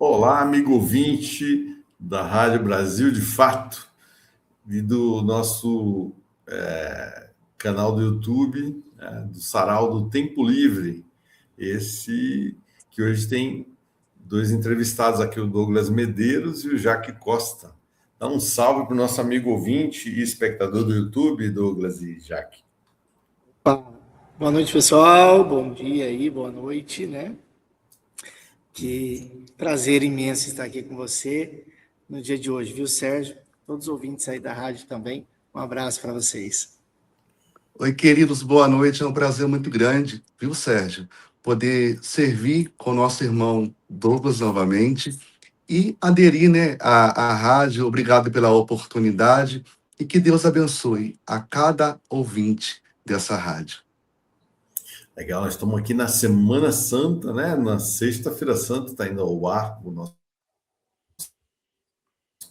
Olá, amigo ouvinte da Rádio Brasil de Fato e do nosso canal do YouTube, do Sarau do Tempo Livre. Esse que hoje tem dois entrevistados aqui, o Douglas Medeiros e o Jaque Costa. Dá um salve para o nosso amigo ouvinte e espectador do YouTube, Douglas e Jaque. Boa noite, pessoal. Bom dia aí, boa noite, né? Que prazer imenso estar aqui com você no dia de hoje, viu, Sérgio? Todos os ouvintes aí da rádio também. Um abraço para vocês. Oi, queridos, boa noite. É um prazer muito grande, viu, Sérgio? Poder servir com o nosso irmão Douglas novamente e aderir, né, à rádio. Obrigado pela oportunidade e que Deus abençoe a cada ouvinte dessa rádio. Legal, nós estamos aqui na Semana Santa, né? Na Sexta-feira Santa, está indo ao ar o nosso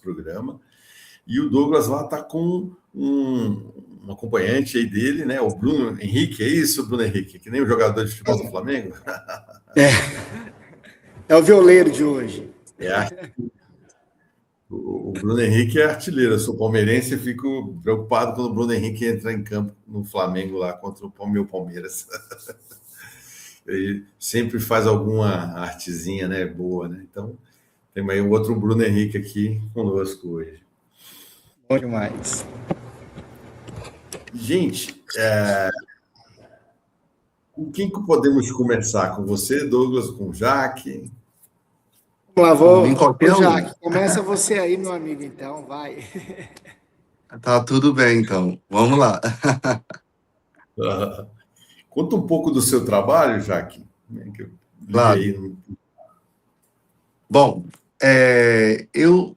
programa. E o Douglas lá está com um acompanhante aí dele, né? O Bruno Henrique, é isso, Bruno Henrique? Que nem o jogador de futebol do Flamengo? É o violeiro de hoje. O Bruno Henrique é artilheiro. Eu sou palmeirense e fico preocupado quando o Bruno Henrique entra em campo no Flamengo lá contra o meu Palmeiras. Ele sempre faz alguma artezinha, né? Boa, né? Então, tem aí um outro Bruno Henrique aqui conosco hoje. Bom demais. Gente, com quem que podemos começar? Com você, Douglas, com o Jaque? Vamos lá, Jaque, começa você aí, meu amigo, então, vai. Tá tudo bem, então. Vamos lá. Conta um pouco do seu trabalho, Jaque. Claro. Bom, eu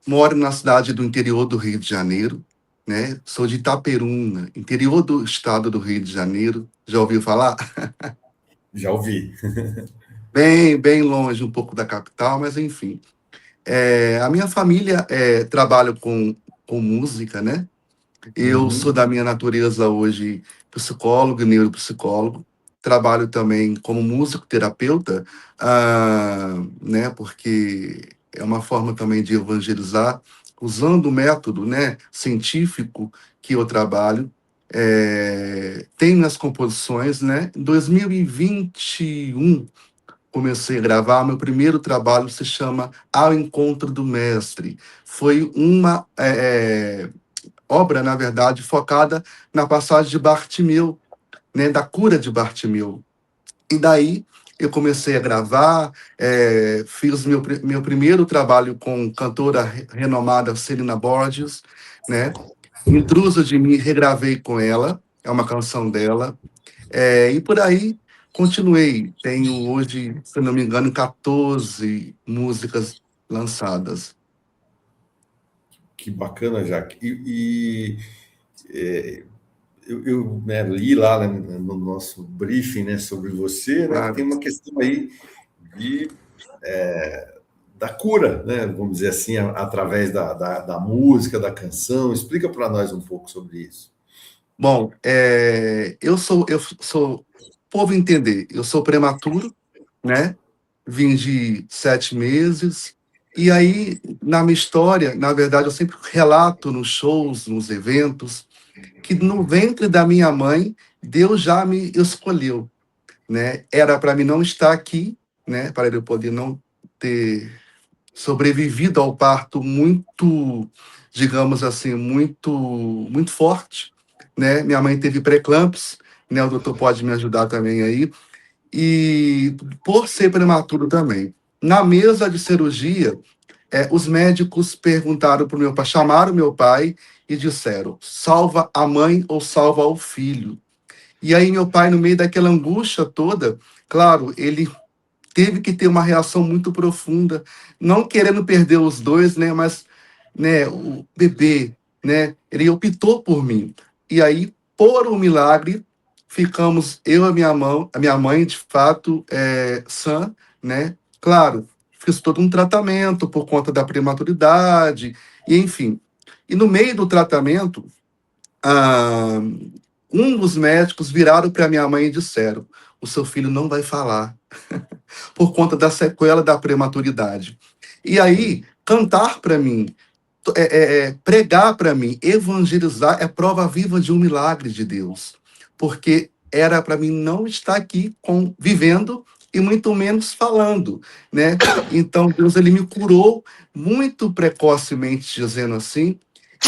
moro na cidade do interior do Rio de Janeiro, né? Sou de Itaperuna, interior do estado do Rio de Janeiro. Já ouviu falar? Já ouvi. Bem longe um pouco da capital, mas enfim. A minha família trabalha com música, né? Eu sou da minha natureza hoje psicólogo e neuropsicólogo. Trabalho também como músico terapeuta, né? Porque é uma forma também de evangelizar, usando o método, né, científico que eu trabalho. Tenho as composições, né? Em 2021, comecei a gravar. Meu primeiro trabalho se chama Ao Encontro do Mestre. Foi uma obra, na verdade, focada na passagem de Bartimeu, né, da cura de Bartimeu. E daí eu comecei a gravar, fiz meu primeiro trabalho com cantora renomada Celina Borges, né? Intruso de Mim, regravei com ela, é uma canção dela. E por aí continuei. Tenho hoje, se não me engano, 14 músicas lançadas. Que bacana, Jaque. Eu li lá no nosso briefing, né, sobre você, né, que tem uma questão aí da cura, né, vamos dizer assim, através da música, da canção. Explica para nós um pouco sobre isso. Bom, eu sou povo entender, eu sou prematuro, né? Vim de 7 meses, e aí, na minha história, na verdade, eu sempre relato nos shows, nos eventos, que no ventre da minha mãe, Deus já me escolheu, né? Era para mim não estar aqui, né? Para eu poder não ter sobrevivido ao parto muito, digamos assim, muito forte, né? Minha mãe teve pré-eclâmpsia, né? O doutor pode me ajudar também aí. E por ser prematuro também. Na mesa de cirurgia, os médicos perguntaram para o meu pai, chamaram o meu pai e disseram: salva a mãe ou salva o filho? E aí meu pai, no meio daquela angústia toda, claro, ele teve que ter uma reação muito profunda, não querendo perder os dois, né, mas, né, o bebê, né, ele optou por mim. E aí, por um milagre, ficamos eu e a minha mãe, de fato, sã, né? Claro, fiz todo um tratamento por conta da prematuridade, e enfim. E no meio do tratamento, um dos médicos viraram para minha mãe e disseram: o seu filho não vai falar. por conta da sequela da prematuridade. E aí, cantar para mim, pregar para mim, evangelizar é prova viva de um milagre de Deus, porque era para mim não estar aqui vivendo e muito menos falando, né? Então Deus ele me curou muito precocemente, dizendo assim,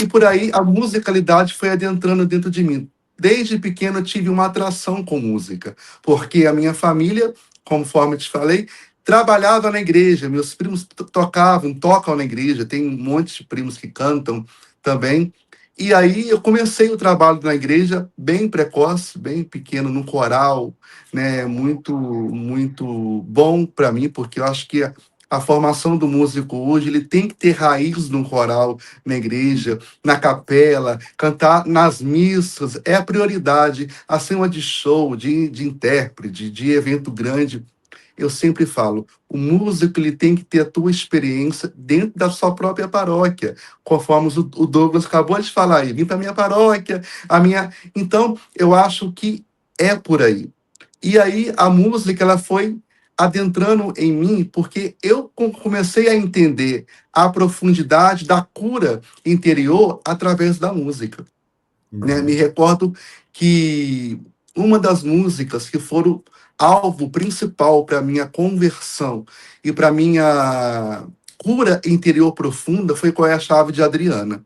e por aí a musicalidade foi adentrando dentro de mim. Desde pequeno eu tive uma atração com música, porque a minha família, conforme eu te falei, trabalhava na igreja, meus primos tocam na igreja, tem um monte de primos que cantam também. E aí eu comecei o trabalho na igreja bem precoce, bem pequeno, no coral, né? Muito bom para mim, porque eu acho que a formação do músico hoje, ele tem que ter raiz no coral, na igreja, na capela, cantar nas missas, é a prioridade, acima de show, de intérprete, de evento grande. Eu sempre falo, o músico ele tem que ter a tua experiência dentro da sua própria paróquia, conforme o Douglas acabou de falar aí, vim para a minha paróquia, a minha... Então, eu acho que é por aí. E aí, a música, ela foi adentrando em mim, porque eu comecei a entender a profundidade da cura interior através da música, né? Me recordo que uma das músicas que foram alvo principal para minha conversão e para minha cura interior profunda foi Qual é a Chave de Adriana.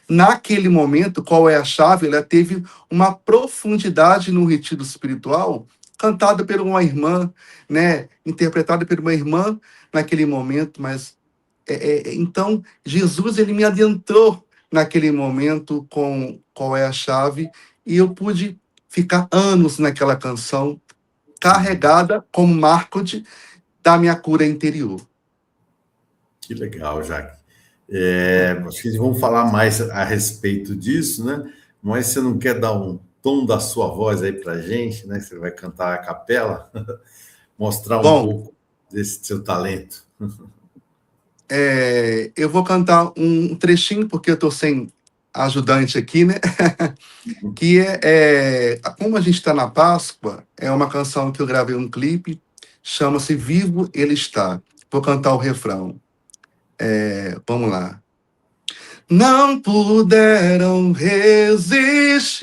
Naquele momento, Qual é a Chave, ela teve uma profundidade no retiro espiritual, cantada por uma irmã, né, interpretada por uma irmã naquele momento, mas então Jesus ele me adentrou naquele momento com Qual é a Chave e eu pude ficar anos naquela canção carregada como marco da minha cura interior. Que legal, Jaque. Acho que vamos falar mais a respeito disso, né? Mas você não quer dar um tom da sua voz aí para a gente, né? Você vai cantar a capela, mostrar um pouco desse seu talento. Eu vou cantar um trechinho, porque eu estou sem ajudante aqui, né? Que como a gente está na Páscoa, é uma canção que eu gravei um clipe, chama-se Vivo Ele Está. Vou cantar o refrão. Vamos lá. Não puderam resistir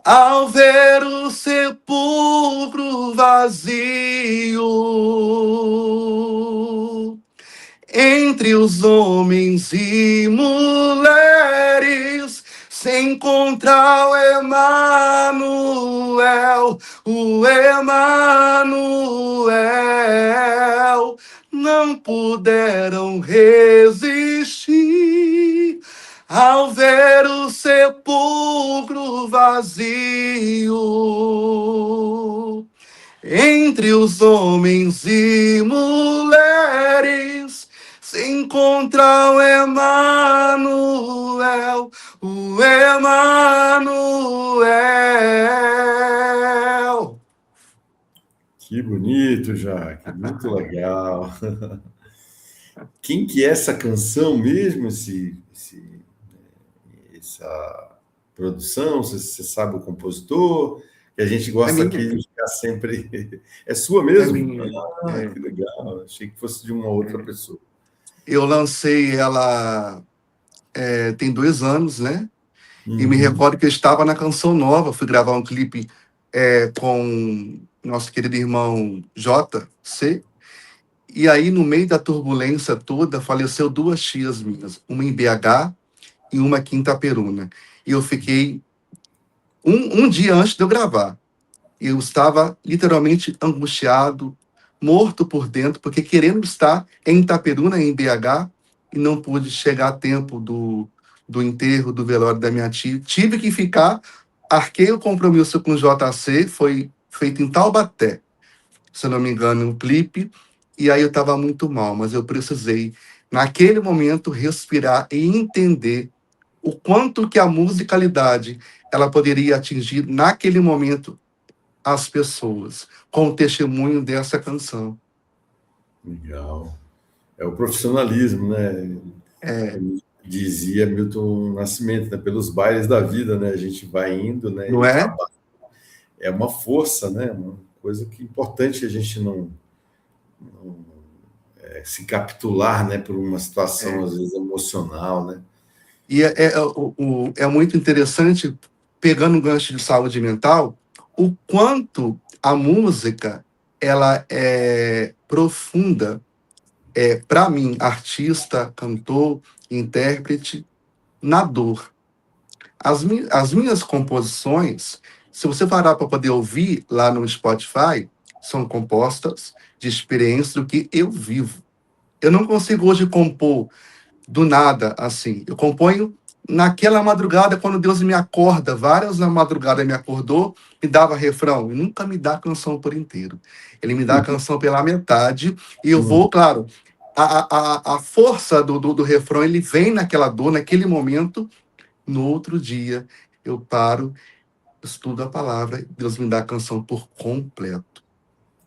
ao ver o sepulcro vazio. Entre os homens e mulheres se encontra o Emanuel. Não puderam resistir ao ver o sepulcro vazio. Entre os homens e mulheres se encontra o Emanuel. Que bonito, Jaque, muito legal. Quem que é essa canção mesmo, essa produção? Você sabe o compositor? Que a gente gosta aqui de ficar sempre... É sua mesmo? Que legal. Achei que fosse de uma outra pessoa. Eu lancei ela tem 2 anos, né? E me recordo que eu estava na Canção Nova, fui gravar um clipe com nosso querido irmão JC, e aí no meio da turbulência toda, faleceu 2 tias minhas, uma em BH e uma aqui em Itaperuna. E eu fiquei um dia antes de eu gravar. Eu estava literalmente angustiado, morto por dentro, porque querendo estar em Itaperuna, em BH, e não pude chegar a tempo do enterro, do velório da minha tia. Tive que ficar, arquei o compromisso com o JC, foi feito em Taubaté, se eu não me engano, um clipe, e aí eu estava muito mal, mas eu precisei, naquele momento, respirar e entender o quanto que a musicalidade ela poderia atingir, naquele momento, as pessoas, com o testemunho dessa canção. Legal. É o profissionalismo, né? Dizia Milton Nascimento, né? Pelos bailes da vida, né? A gente vai indo, né? Não é? É uma força, né? coisa que é importante a gente não se capitular, né, por uma situação, às vezes, emocional, né? E é muito interessante, pegando um gancho de saúde mental, o quanto a música ela é profunda, para mim, artista, cantor, intérprete, na dor. As minhas composições, se você parar para poder ouvir lá no Spotify, são compostas de experiências do que eu vivo. Eu não consigo hoje compor do nada, assim. Eu componho naquela madrugada, quando Deus me acorda, várias na madrugada me acordou, me dava refrão, e nunca me dá a canção por inteiro. Ele me dá a canção pela metade, e eu vou, claro, a força do refrão, ele vem naquela dor, naquele momento, no outro dia, eu paro, estudo a palavra, Deus me dá a canção por completo.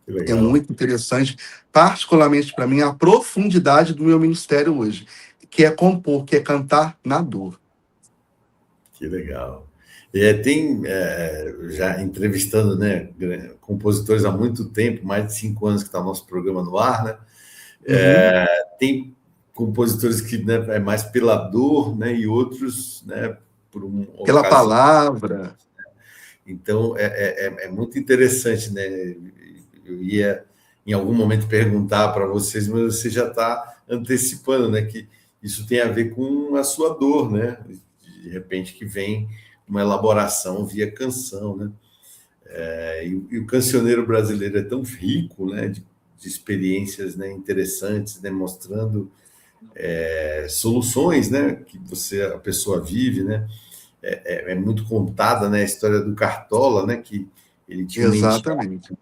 Que É legal. muito interessante, particularmente para mim, a profundidade do meu ministério hoje, que é compor, que é cantar na dor. Que legal. Tem, já entrevistando, né, compositores há muito tempo, mais de 5 anos que está o nosso programa no ar, né? Tem compositores que, né, é mais pela dor, né, e outros, né, por uma Pela ocasião. palavra. Então, é muito interessante, né? Eu ia, em algum momento, perguntar para vocês, mas você já está antecipando, né? Que isso tem a ver com a sua dor, né? De repente, que vem uma elaboração via canção, né? E o cancioneiro brasileiro é tão rico, né? De experiências, né, interessantes, né? Mostrando soluções, né? Que a pessoa vive, né? É muito contada, né, a história do Cartola, né, que ele tinha uma enteada, Exatamente. né,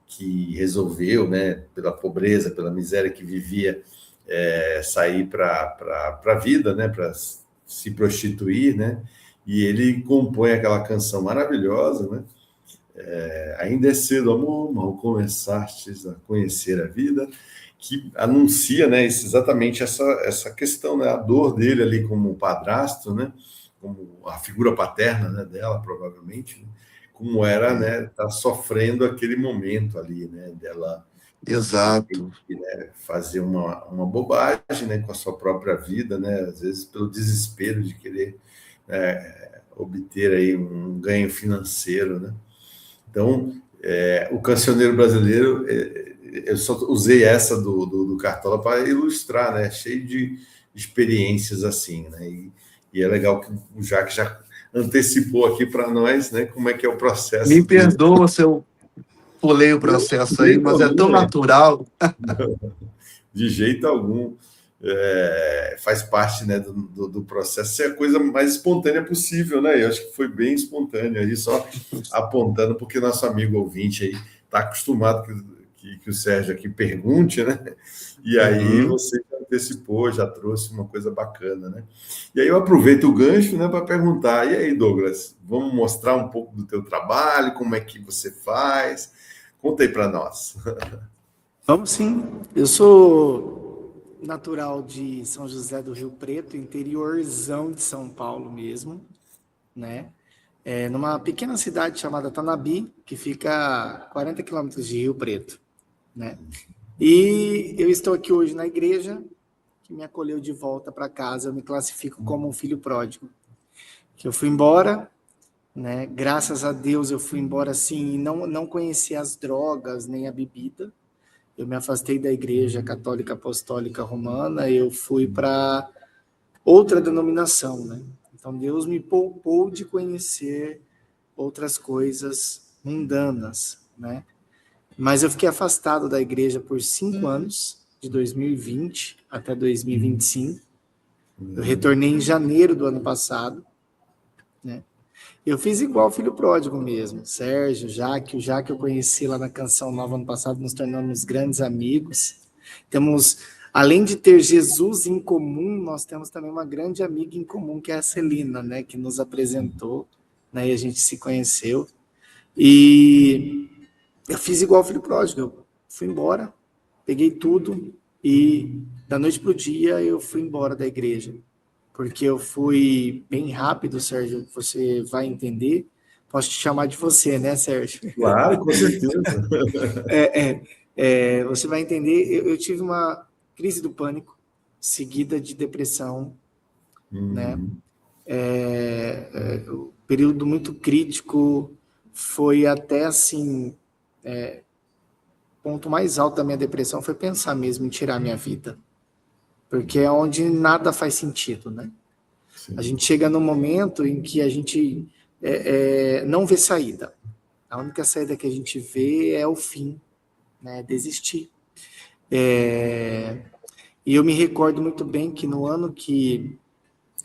que resolveu, né, pela pobreza, pela miséria que vivia, sair para a vida, né, para se prostituir, né, e ele compõe aquela canção maravilhosa, né, ainda é cedo, amor, mal começastes a conhecer a vida, que anuncia, né, exatamente essa questão, né, a dor dele ali como padrasto, né, como a figura paterna, né, dela, provavelmente, né, como era, né, tá sofrendo aquele momento ali, né, dela de repente, Exato. né, fazer uma bobagem, né, com a sua própria vida, né, às vezes pelo desespero de querer, obter aí um ganho financeiro, né. Então, o cancioneiro brasileiro, eu só usei essa do Cartola para ilustrar, né, cheio de experiências assim, né, e é legal que o Jacques já antecipou aqui para nós, né, como é que é o Me processo dele. perdoa se eu pulei o processo aí, mas é tão natural. De jeito algum. Faz parte, né, do processo ser a coisa mais espontânea possível, né? Eu acho que foi bem espontâneo aí, só apontando, porque nosso amigo ouvinte aí está acostumado que o Sérgio aqui pergunte, né? E aí você já antecipou, já trouxe uma coisa bacana, né? E aí eu aproveito o gancho, né, para perguntar: e aí, Douglas, vamos mostrar um pouco do teu trabalho, como é que você faz? Conta aí para nós. Vamos sim. Eu sou natural de São José do Rio Preto, interiorzão de São Paulo mesmo, né? Numa pequena cidade chamada Tanabi, que fica a 40 quilômetros de Rio Preto, né? E eu estou aqui hoje na igreja, que me acolheu de volta para casa. Eu me classifico como um filho pródigo, que eu fui embora, né? Graças a Deus eu fui embora assim, e não conheci as drogas nem a bebida. Eu me afastei da igreja católica apostólica romana, eu fui para outra denominação, né? Então Deus me poupou de conhecer outras coisas mundanas, né? Mas eu fiquei afastado da igreja por 5 anos, de 2020 até 2025. Eu retornei em janeiro do ano passado, né? Eu fiz igual o filho pródigo mesmo, Sérgio, Jaque, o Jaque eu conheci lá na Canção Nova ano passado, nos tornamos grandes amigos. Temos, além de ter Jesus em comum, nós temos também uma grande amiga em comum, que é a Celina, né, que nos apresentou, né, e a gente se conheceu. E eu fiz igual o filho pródigo, eu fui embora, peguei tudo e da noite para o dia eu fui embora da igreja. Porque eu fui bem rápido, Sérgio, você vai entender, Posso te chamar de você, né, Sérgio? Claro, com certeza. Você vai entender, eu tive uma crise do pânico, seguida de depressão, né? O período muito crítico foi até assim, ponto mais alto da minha depressão foi pensar mesmo em tirar minha vida, porque é onde nada faz sentido, né? Sim. A gente chega num momento em que a gente não vê saída. A única saída que a gente vê é o fim, né? Desistir. E eu me recordo muito bem que no ano que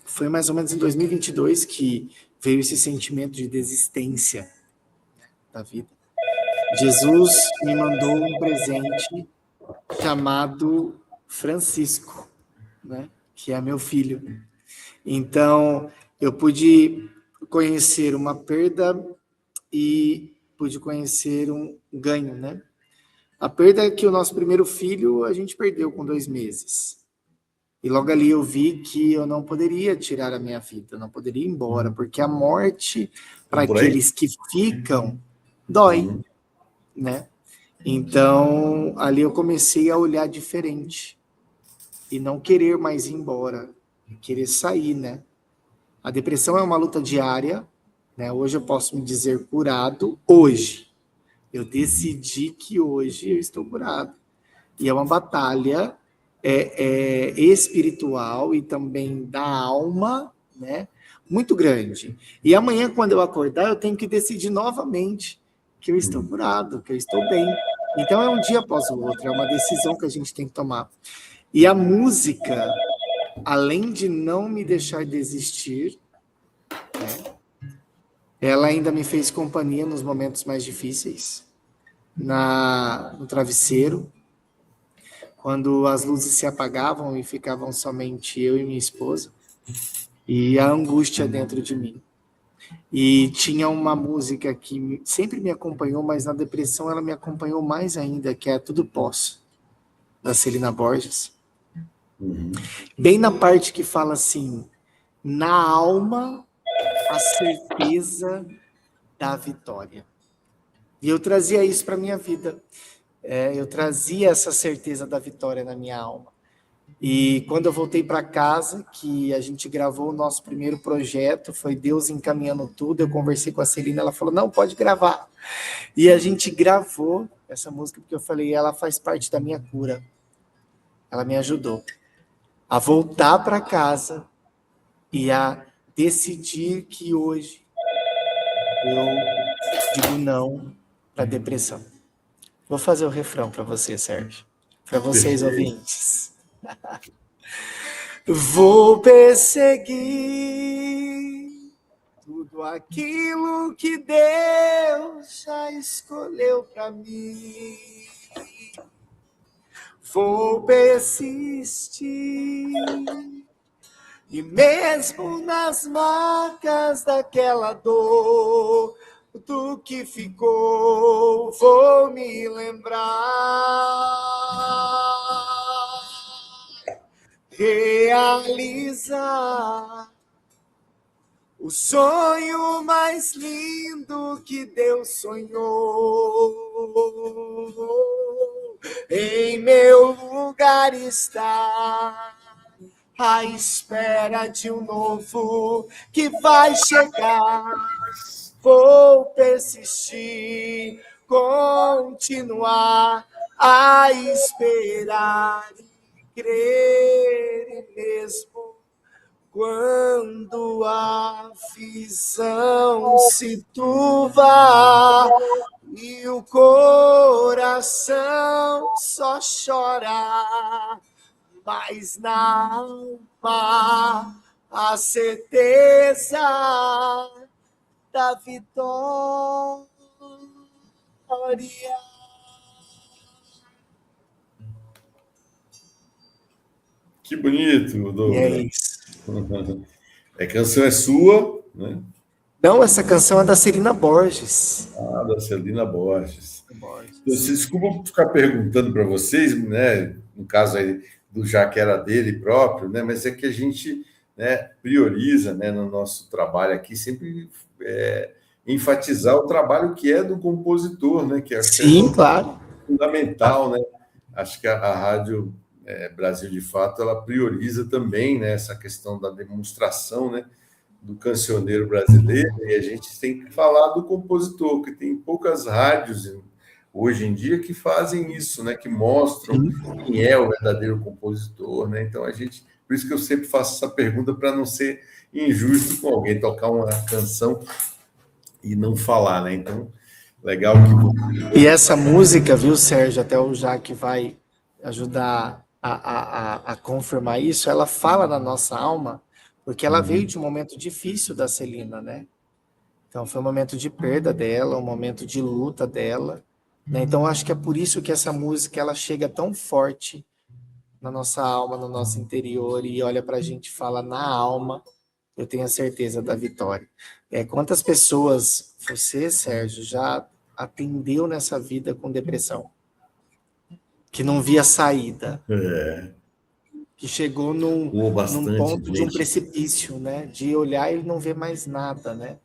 foi mais ou menos em 2022 que veio esse sentimento de desistência da vida. Jesus me mandou um presente chamado Francisco, né? Que é meu filho. Então, eu pude conhecer uma perda e pude conhecer um ganho, né? A perda é que o nosso primeiro filho a gente perdeu com 2 meses. E logo ali eu vi que eu não poderia tirar a minha vida, eu não poderia ir embora, porque a morte, para aqueles que ficam, dói, né? Então, ali eu comecei a olhar diferente e não querer mais ir embora, querer sair, né? A depressão é uma luta diária, né? Hoje eu posso me dizer curado, hoje. Eu decidi que hoje eu estou curado. E é uma batalha espiritual e também da alma, né? Muito grande. E amanhã, quando eu acordar, eu tenho que decidir novamente que eu estou curado, que eu estou bem. Então é um dia após o outro, é uma decisão que a gente tem que tomar. E a música, além de não me deixar desistir, né, ela ainda me fez companhia nos momentos mais difíceis, no travesseiro, quando as luzes se apagavam e ficavam somente eu e minha esposa, e a angústia dentro de mim. E tinha uma música que sempre me acompanhou, mas na depressão ela me acompanhou mais ainda, que é Tudo Posso, da Celina Borges. Bem na parte que fala assim, na alma, a certeza da vitória. E eu trazia isso para a minha vida. Eu trazia essa certeza da vitória na minha alma. E quando eu voltei para casa, que a gente gravou o nosso primeiro projeto, foi Deus encaminhando tudo, eu conversei com a Celina, ela falou, não, pode gravar. E a gente gravou essa música, porque eu falei, ela faz parte da minha cura. Ela me ajudou a voltar para casa e a decidir que hoje eu digo não para a depressão. Vou fazer o refrão para você, Sérgio. Para vocês, ouvintes. Vou perseguir tudo aquilo que Deus já escolheu para mim. Vou persistir e mesmo nas marcas daquela dor, do que ficou, vou me lembrar. Realizar o sonho mais lindo que Deus sonhou. Em meu lugar está à espera de um novo que vai chegar. Vou persistir, continuar a esperar e crer, e mesmo quando a visão se turva e o coração só chora, mas na alma a certeza da vitória. Que bonito, Douglas. E é isso. A canção é sua, né? Não, essa canção é da Celina Borges. Ah, da Celina Borges. Desculpa ficar perguntando para vocês, né? No caso aí do já que era dele próprio, né? Mas é que a gente, né, prioriza, né, no nosso trabalho aqui sempre enfatizar o trabalho que é do compositor, né? Que acho que é Sim, claro. fundamental, né? Acho que a Rádio Brasil de Fato ela prioriza também, né, essa questão da demonstração, né, do cancioneiro brasileiro, e a gente tem que falar do compositor, que tem poucas rádios hoje em dia que fazem isso, né, que mostram quem é o verdadeiro compositor, né? Então por isso que eu sempre faço essa pergunta para não ser injusto com alguém tocar uma canção e não falar, né? Então, legal que E essa música, viu, Sérgio, até o Jaque vai ajudar a confirmar isso, ela fala na nossa alma, porque ela veio de um momento difícil da Celina, né? Então foi um momento de perda dela, um momento de luta dela, né? Então acho que é por isso que essa música ela chega tão forte na nossa alma, no nosso interior e olha para a gente e fala na alma, eu tenho a certeza da vitória. Quantas pessoas você, Sérgio, já atendeu nessa vida com depressão? Que não via saída, que chegou num bastante ponto de um gente. precipício, né? De olhar e não ver mais nada, né?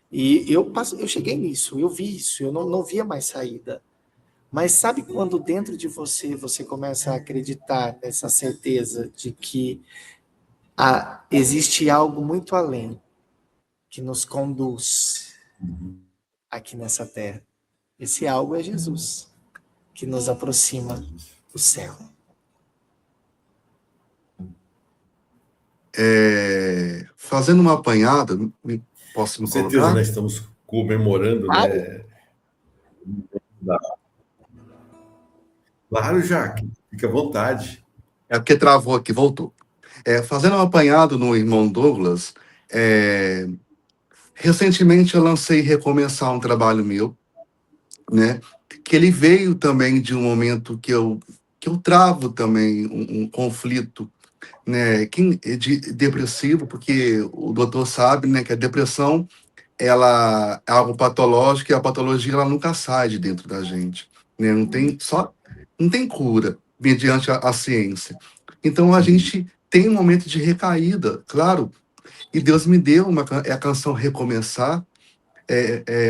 E eu cheguei nisso, eu vi isso, eu não via mais saída. Mas sabe quando dentro de você começa a acreditar nessa certeza de que existe algo muito além que nos conduz aqui nessa terra? Esse algo é Jesus, que nos aproxima do céu. Fazendo uma apanhada, posso Com me certeza, colocar? nós estamos comemorando, Claro. né? Claro, Jaque, fica à vontade. É porque travou aqui, voltou. Fazendo um apanhado no Irmão Douglas, recentemente eu lancei Recomeçar um trabalho meu, né? Que ele veio também de um momento que eu travo também um conflito, né? Depressivo, porque o doutor sabe, né, que a depressão ela é algo patológico e a patologia ela nunca sai de dentro da gente, né? Não tem cura mediante a ciência. Então a gente tem um momento de recaída, claro. E Deus me deu a canção Recomeçar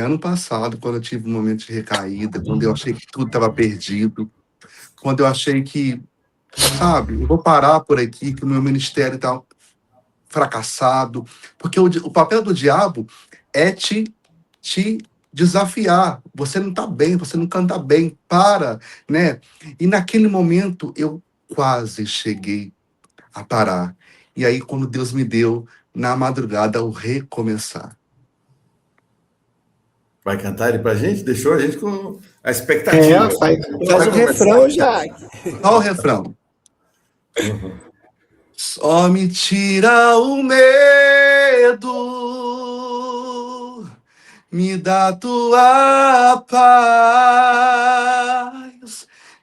ano passado, quando eu tive um momento de recaída, quando eu achei que tudo estava perdido, quando eu achei que, sabe, eu vou parar por aqui, que o meu ministério está fracassado, porque o papel do diabo é te desafiar. Você não está bem, você não canta bem, para, né? E naquele momento eu quase cheguei a parar. E aí, quando Deus me deu, na madrugada, o recomeçar. Vai cantar ele para a gente? Deixou a gente com a expectativa. Faz o refrão já. Só o refrão. Uhum. Só me tira o medo, me dá tua paz,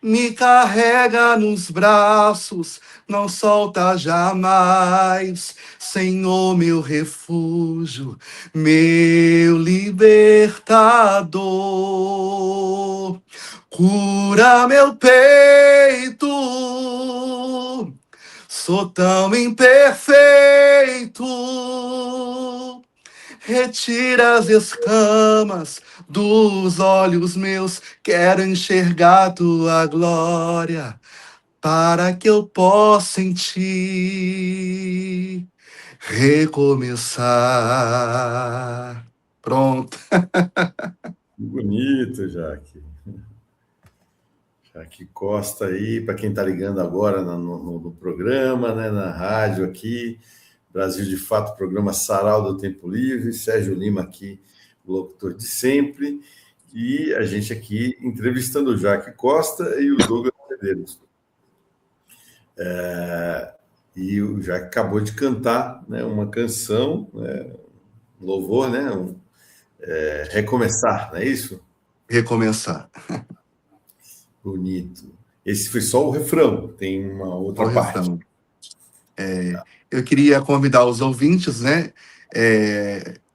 me carrega nos braços, não solta jamais. Senhor, meu refúgio, meu libertador, cura meu peito. Sou tão imperfeito, retira as escamas dos olhos meus, quero enxergar tua glória, para que eu possa em ti recomeçar. Pronto. Bonito, Jaque. Jaque Costa aí, para quem está ligando agora no programa, né, na rádio aqui, Brasil de Fato, programa Sarau do Tempo Livre, Sérgio Lima aqui, o locutor de sempre, e a gente aqui entrevistando o Jaque Costa e o Douglas Medeiros. E o Jaque acabou de cantar, né, uma canção, um louvor, né, Recomeçar, não é isso? Recomeçar. Bonito. Esse foi só o refrão, tem uma outra parte. Refrão. Eu queria convidar os ouvintes, né?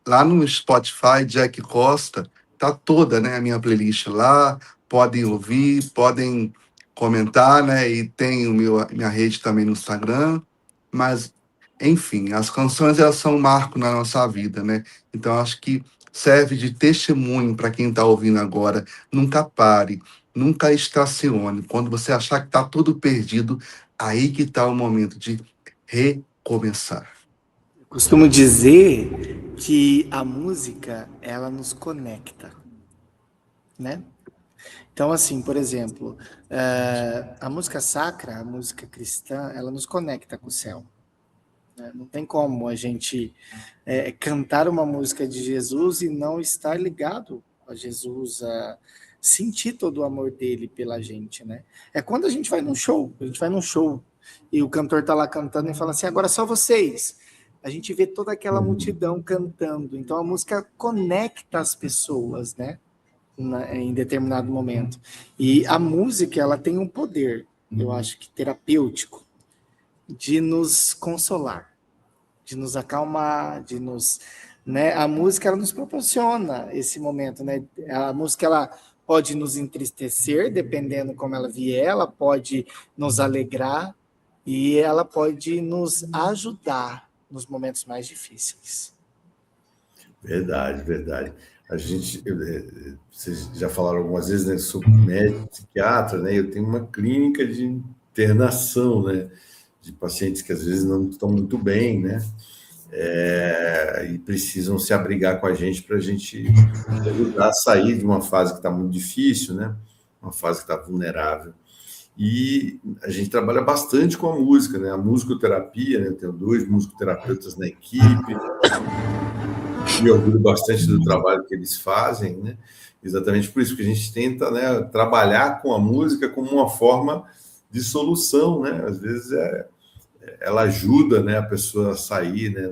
Lá no Spotify, Jack Costa, tá toda, né, a minha playlist lá. Podem ouvir, podem comentar, né? E tem minha rede também no Instagram. Mas, enfim, as canções elas são um marco na nossa vida, né? Então, acho que serve de testemunho para quem está ouvindo agora. Nunca pare, nunca estacione. Quando você achar que está tudo perdido, aí que está o momento de recomeçar. Eu costumo dizer que a música, ela nos conecta, né? Então, assim, por exemplo, a música sacra, a música cristã, ela nos conecta com o céu. Né? Não tem como a gente cantar uma música de Jesus e não estar ligado a Jesus, a sentir todo o amor dele pela gente, né? É quando a gente vai num show, e o cantor tá lá cantando e fala assim, agora só vocês. A gente vê toda aquela multidão cantando. Então a música conecta as pessoas, né? Em determinado momento. E a música, ela tem um poder, eu acho que terapêutico, de nos consolar, de nos acalmar, de nos, né? A música, ela nos proporciona esse momento, né? A música, ela pode nos entristecer, dependendo como ela vier, ela pode nos alegrar e ela pode nos ajudar nos momentos mais difíceis. Verdade, verdade. A gente, vocês já falaram algumas vezes, né? Eu sou médico, psiquiatra, né? Eu tenho uma clínica de internação, né? De pacientes que às vezes não estão muito bem, né? E precisam se abrigar com a gente para a gente ajudar a sair de uma fase que está muito difícil, né? Uma fase que está vulnerável. E a gente trabalha bastante com a música, né? A musicoterapia, né? Eu tenho 2 musicoterapeutas na equipe, me orgulho bastante do trabalho que eles fazem, né? Exatamente por isso que a gente tenta, né, trabalhar com a música como uma forma de solução, né? Às vezes ela ajuda, né, a pessoa a sair, né,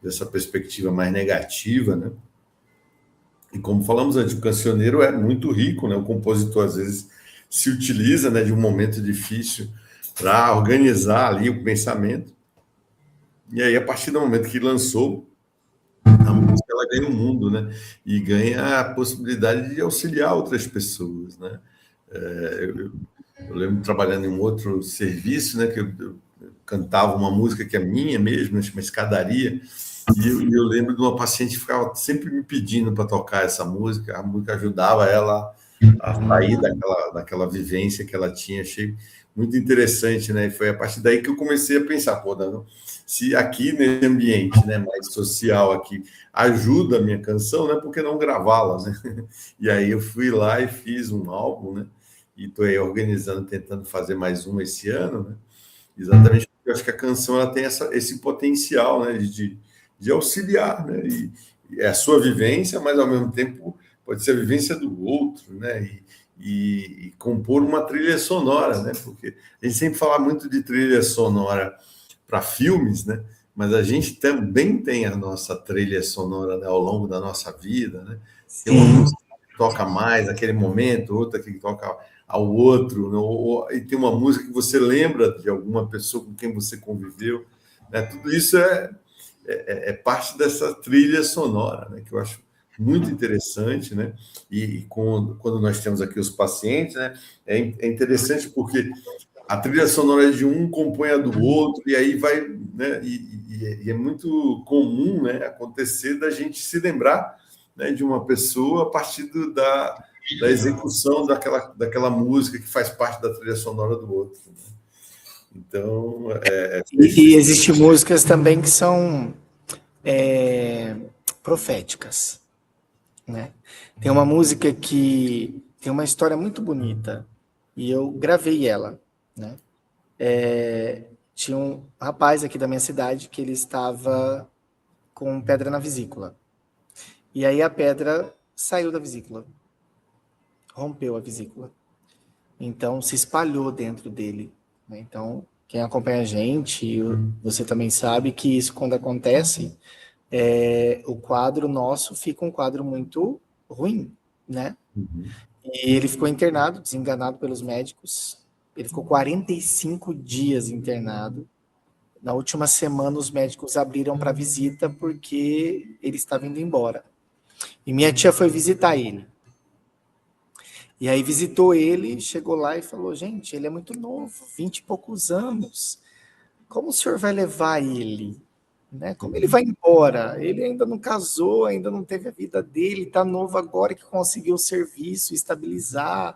dessa perspectiva mais negativa, né? E como falamos antes, o cancioneiro é muito rico, né? O compositor às vezes se utiliza, né, de um momento difícil para organizar ali o pensamento. E aí, a partir do momento que lançou a música, ela ganha o mundo, né? E ganha a possibilidade de auxiliar outras pessoas, né? Eu lembro trabalhando em um outro serviço, né? Que eu cantava uma música que é minha mesmo, uma escadaria, e eu lembro de uma paciente que ficava sempre me pedindo para tocar essa música, a música ajudava ela a sair daquela vivência que ela tinha, achei muito interessante, né? E foi a partir daí que eu comecei a pensar, pô, não, se aqui nesse ambiente, né, mais social aqui, ajuda a minha canção, né, por que não gravá-la, né? E aí eu fui lá e fiz um álbum, né? E estou aí organizando, tentando fazer mais um esse ano, né? Exatamente porque eu acho que a canção ela tem esse potencial, né, de auxiliar, né? E é a sua vivência, mas ao mesmo tempo pode ser a vivência do outro, né? E compor uma trilha sonora, né? Porque a gente sempre fala muito de trilha sonora para filmes, né? Mas a gente também tem a nossa trilha sonora, né, ao longo da nossa vida, né? Tem uma música que toca mais naquele momento, outra que toca ao outro, né? E tem uma música que você lembra de alguma pessoa com quem você conviveu, né? Tudo isso é parte dessa trilha sonora, né? Que eu acho muito interessante, né? E quando nós temos aqui os pacientes, né? É interessante porque a trilha sonora de um compõe a do outro, e aí vai, né? E é muito comum, né, acontecer da gente se lembrar, né, de uma pessoa a partir da execução daquela música que faz parte da trilha sonora do outro. Então, E existem músicas também que são proféticas, né? Tem uma música que tem uma história muito bonita e eu gravei ela, né? Tinha um rapaz aqui da minha cidade que ele estava com pedra na vesícula. E aí a pedra saiu da vesícula, rompeu a vesícula. Então se espalhou dentro dele, né? Então, quem acompanha a gente, você também sabe que isso quando acontece, o quadro nosso fica um quadro muito ruim, né? E ele ficou internado, desenganado pelos médicos. Ele ficou 45 dias internado. Na última semana, os médicos abriram para visita porque ele estava indo embora. E minha tia foi visitar ele. E aí visitou ele, chegou lá e falou, gente, ele é muito novo, 20 e poucos anos. Como o senhor vai levar ele? né? Como ele vai embora? Ele ainda não casou, ainda não teve a vida dele, está novo agora que conseguiu o serviço, estabilizar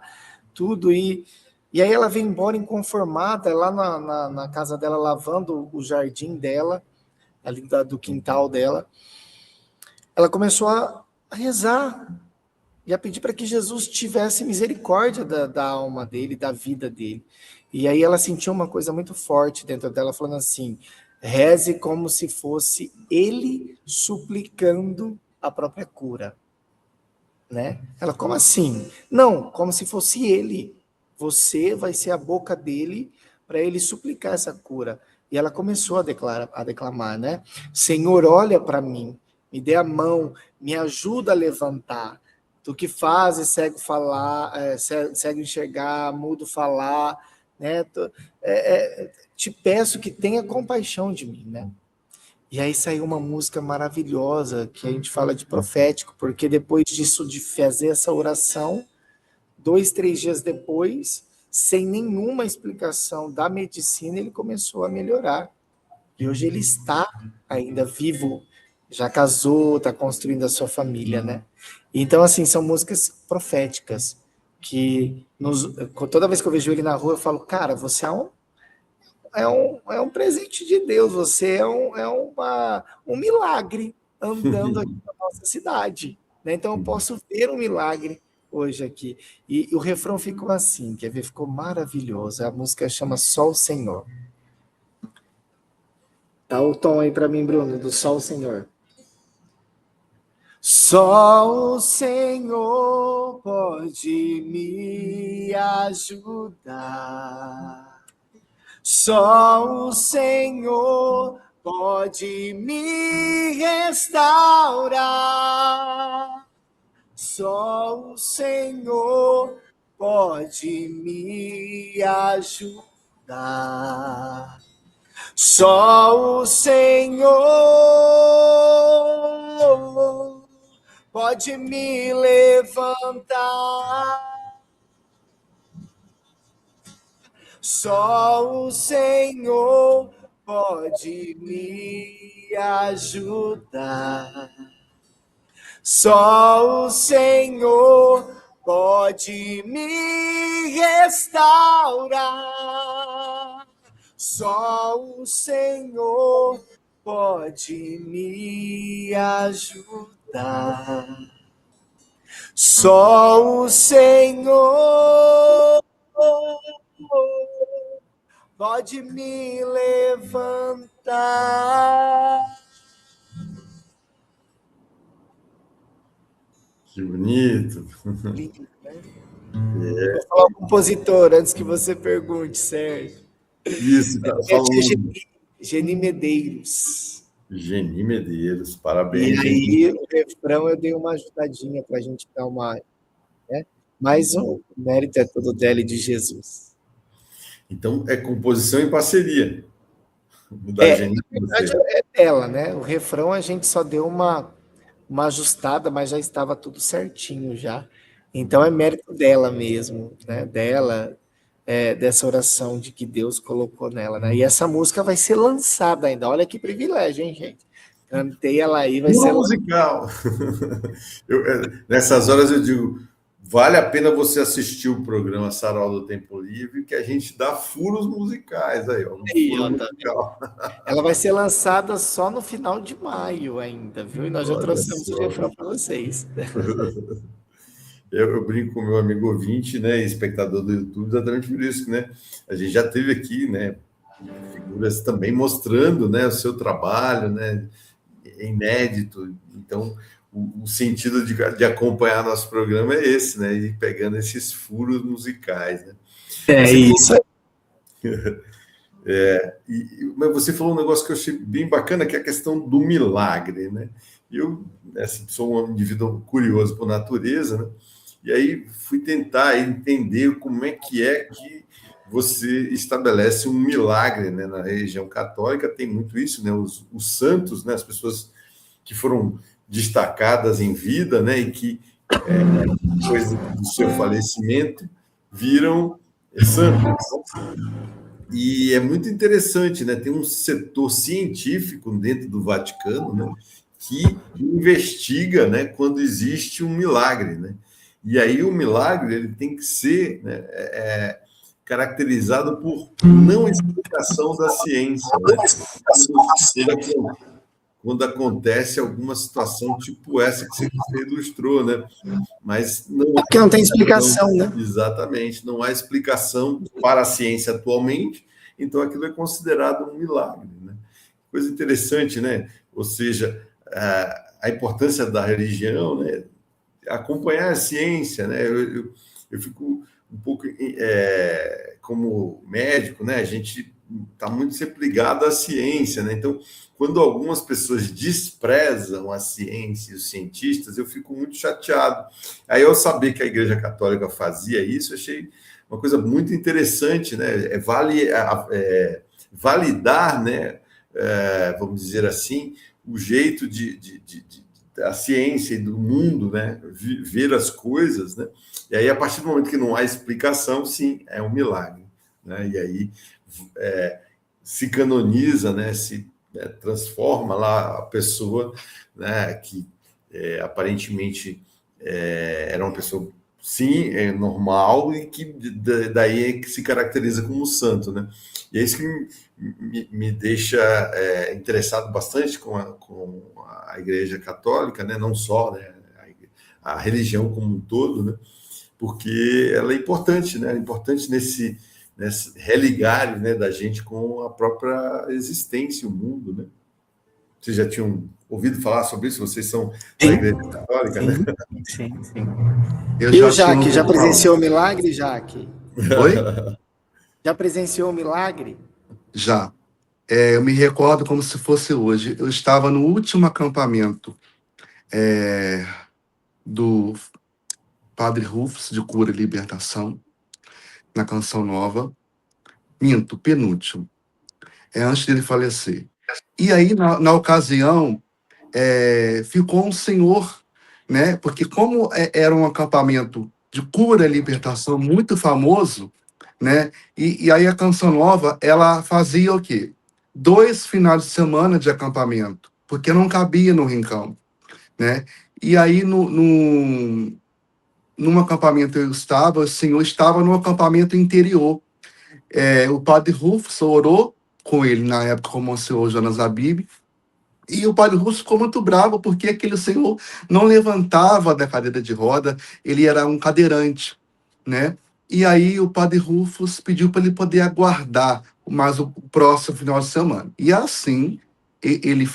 tudo. E aí ela vem embora inconformada, lá na casa dela, lavando o jardim dela, ali do quintal dela. Ela começou a rezar e a pedir para que Jesus tivesse misericórdia da alma dele, da vida dele. E aí ela sentiu uma coisa muito forte dentro dela, falando assim: reze como se fosse ele suplicando a própria cura, né? Ela, como assim? Não, como se fosse ele. Você vai ser a boca dele para ele suplicar essa cura. E ela começou a declamar, né? Senhor, olha para mim, me dê a mão, me ajuda a levantar. Tu que fazes cego falar, cego enxergar, mudo falar, né? Te peço que tenha compaixão de mim, né? E aí saiu uma música maravilhosa, que a gente fala de profético, porque depois disso, de fazer essa oração, 2, 3 dias depois, sem nenhuma explicação da medicina, ele começou a melhorar. E hoje ele está ainda vivo, já casou, está construindo a sua família, né? Então, assim, são músicas proféticas, que toda vez que eu vejo ele na rua, eu falo, cara, você é um presente de Deus, você um milagre andando aqui na nossa cidade, né? Então eu posso ver um milagre hoje aqui. E o refrão ficou assim, quer ver? Ficou maravilhoso. A música chama Só o Senhor. Dá o tom aí para mim, Bruno, do Só o Senhor. Só o Senhor pode me ajudar. Só o Senhor pode me restaurar. Só o Senhor pode me ajudar. Só o Senhor pode me levantar. Só o Senhor pode me ajudar. Só o Senhor pode me restaurar. Só o Senhor pode me ajudar. Só o Senhor pode me levantar. Que bonito. Lindo, né? Vou falar o compositor antes que você pergunte, Sérgio. Isso, falando. Geni Medeiros. Geni Medeiros, parabéns. E aí, o refrão eu dei uma ajudadinha para a gente dar uma. Né? Mas o mérito é todo dela e de Jesus. Então, é composição em parceria. Da Geni, na verdade, é dela, né? O refrão a gente só deu uma ajustada, mas já estava tudo certinho já. Então é mérito dela mesmo, né? Dela, dessa oração de que Deus colocou nela, né? E essa música vai ser lançada ainda. Olha que privilégio, hein, gente? Cantei ela aí, vai ser musical. Nessas horas eu digo, vale a pena você assistir o programa Sarau do Tempo Livre, que a gente dá furos musicais aí, ó. Musical. Ela vai ser lançada só no final de maio ainda, viu? E nós já trouxemos o refrão para vocês. Eu brinco com o meu amigo ouvinte, né, espectador do YouTube, exatamente por isso, né? A gente já teve aqui, né, figuras também mostrando, né, o seu trabalho, né, inédito. Então, o sentido de acompanhar nosso programa é esse, né, e pegando esses furos musicais, né? Isso. Mas você falou um negócio que eu achei bem bacana, que é a questão do milagre, né? Eu, assim, sou um indivíduo curioso por natureza, né? E aí fui tentar entender como é que você estabelece um milagre, né? Na religião católica tem muito isso, né? Os santos, né? As pessoas que foram destacadas em vida, né? E que depois do seu falecimento viram santos. E é muito interessante, né? Tem um setor científico dentro do Vaticano, né, que investiga, né, quando existe um milagre, né? E aí o milagre ele tem que ser, né, caracterizado por não explicação da ciência, né? Quando, quando acontece alguma situação tipo essa que você ilustrou, né? Mas não há Porque não tem explicação, explicação, né? exatamente, não há explicação para a ciência atualmente, então aquilo é considerado um milagre, né? Coisa interessante, né? Ou seja, a importância da religião, né? Acompanhar a ciência, né? Eu fico um pouco como médico, né? A gente está muito sempre ligado à ciência, né? Então, quando algumas pessoas desprezam a ciência e os cientistas, eu fico muito chateado. Aí, eu saber que a Igreja Católica fazia isso, eu achei uma coisa muito interessante, né? Validar, né? Vamos dizer assim, o jeito da ciência e do mundo, né? Ver as coisas, né? E aí, a partir do momento que não há explicação, sim, é um milagre, né? E aí se canoniza, né? Se transforma lá a pessoa, né? Que aparentemente era uma pessoa, sim, normal e que daí é que se caracteriza como santo, né? E é isso que me deixa interessado bastante com a Igreja Católica, né? Não só, né? A religião como um todo, né? Porque ela é importante, né? É importante nesse religar, né, da gente com a própria existência, o mundo, né? Vocês já tinham ouvido falar sobre isso? Vocês são da Igreja Católica, né? Sim. Eu E o já tinha Jaque, já ouvido falar. presenciou o milagre, Jaque? Oi? Já presenciou o milagre? Já. Eu me recordo como se fosse hoje. Eu estava no último acampamento do Padre Rufus, de Cura e Libertação, na Canção Nova. Minto, penúltimo. Antes dele falecer. E aí, na ocasião, ficou um senhor, né? Porque como era um acampamento de cura e libertação muito famoso, né? E aí a Canção Nova, ela fazia o quê? 2 finais de semana de acampamento, porque não cabia no Rincão, né? E aí, num acampamento eu estava, o senhor estava no acampamento interior. O padre Rufus orou com ele, na época, com o Monsenhor Jonas Abib, e o padre Russo ficou muito bravo porque aquele senhor não levantava da cadeira de roda, ele era um cadeirante, né? E aí o padre Rufus pediu para ele poder aguardar mais o próximo final de semana. E assim ele